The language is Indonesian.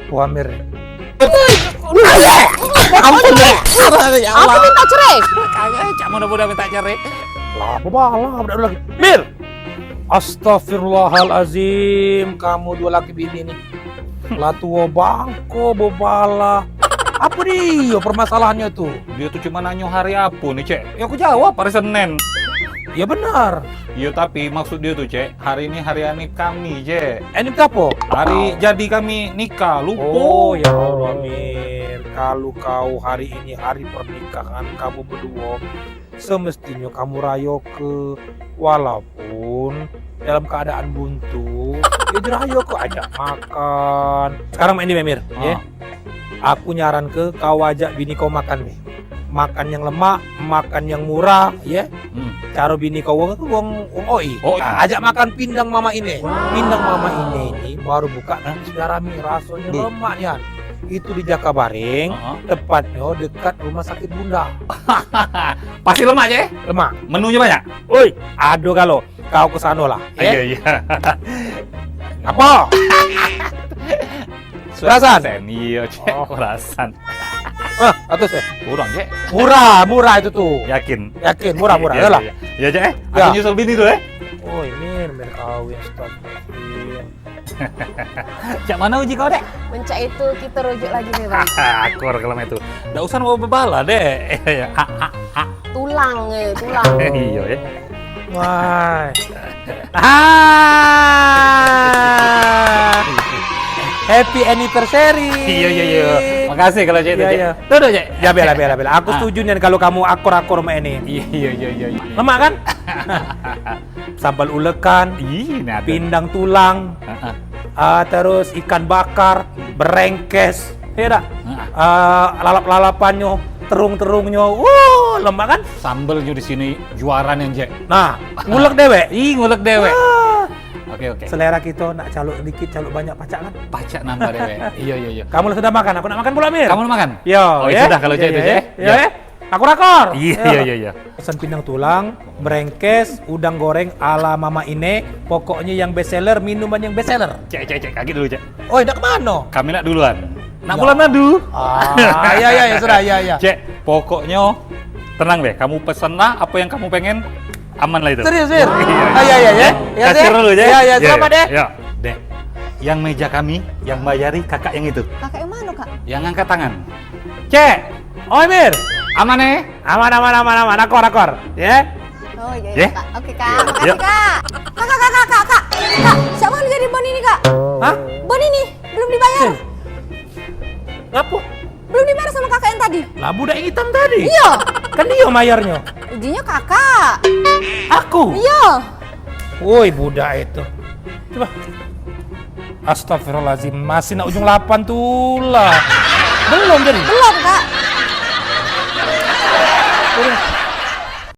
Wah, Mir. Ampun deh. Ya Allah. Aku minta cerai. Kagak, cak mudah-mudahan minta cerai. Lah, balah, udah lagi. Mir. Astagfirullahalazim, kamu dua laki bini nih. Lah tua bangko bobala. Apa dia permasalahannya tuh? Dia tuh cuma nanya hari apa nih, Cek. Ya aku jawab hari Senin. Ya benar. Iya, tapi maksud dia tuh, Cek, hari ini hari anip kami, Cek. Ini kapo? Hari jadi kami nikah, lupa. Oh ya Allah, Mir. Kalau kau hari ini hari pernikahan kamu berdua, semestinya kamu rayoke. Walaupun dalam keadaan buntu, ya dirayoke, ajak makan. Sekarang ini Mir, ya. Aku nyaran ke kau ajak bini kau makan deh. Makan yang lemak, makan yang murah, ya. Cara bini kau wong oi. Ajak makan pindang mama ini. Pindang mama ini baru buka nanti rami rasanya lemak ya. Itu di Jakabaring, tepatnya dekat rumah sakit Bunda. Pasti lemak, Cek. Lemak. Menunya banyak. Oi, aduh kalau kau ke sana lah, ya. Iya. Apa? Rasan? Iya, Cek. Rasan. Atau sih? Kurang, Cek. Murah itu tuh. Yakin? Yakin, murah. Iya, Yalah. Iya, Cek. Ya. Aku nyusul bini dulu, Oh, Mir kawin stop. Cak mana uji kau, Dek? Mencak itu kita rujuk lagi nih, Bang. Akur kalau itu. Nggak usah mau bebala, Dek. Tulang, tulang. Iya, ya. Wah. Happy anniversary. Iya. Makasih kalau Cek itu, Cek. Iya. Tuh, Cek. Ya bela. Aku setuju nih kalau kamu akor-akor sama ini. Iya. Lemak kan? Sambal ulekan, Iya, pindang tulang, terus ikan bakar, berengkes, ya dak? Lalap-lalapannya, terung-terungnya, lemak kan? Sambelnya di sini juaran yang, Cek. Nah, ngulek dewe. Ngulek dewe. Oke. Selera kita nak caluk dikit, caluk banyak pacak kan? Pacak nambah dewe. Iya. Kamu sudah makan, aku nak makan pula, Mir. Kamu makan? Yo, Oh, ya sudah kalau Cek itu, Cek. Ya. Aku rakor. Iya. Pesan pindang tulang, berengkes, udang goreng ala Mama Ine, pokoknya yang best seller, minuman yang best seller. Cek, kaki dulu, Cek. Oh, nak kemana? Kami nak duluan. Nak Ya. bulan madu. Iya, sudah, iya. Cek, pokoknya tenang deh. Kamu pesen lah apa yang kamu pengen, aman lah itu. Serius, Mir? Iya. Ya. Kasih dulu, Cek. Iya, selamat deh. Ya, deh. Yang meja kami, yang bayari kakak yang itu. Kakak yang mana, Kak? Yang angkat tangan. Cek, Oh, Mir. aman nih? Aman. Akor. Ya? Oh iya, Ya? Kak. Oke, Kak. Yuk. Makasih, Kak. Kak. Siapa yang jadi bon ini, Kak? Hah? Bon ini belum dibayar. Ngapu? Belum dibayar sama kakak yang tadi. Lah budak yang hitam tadi. Iya. Kan dia mayarnya. Ujinya kakak. Aku. Iya. Woi, budak itu. Coba. Astagfirullahaladzim, masih nak ujung 8 tuh lah. Belum jadi. Belum, Kak. Turun.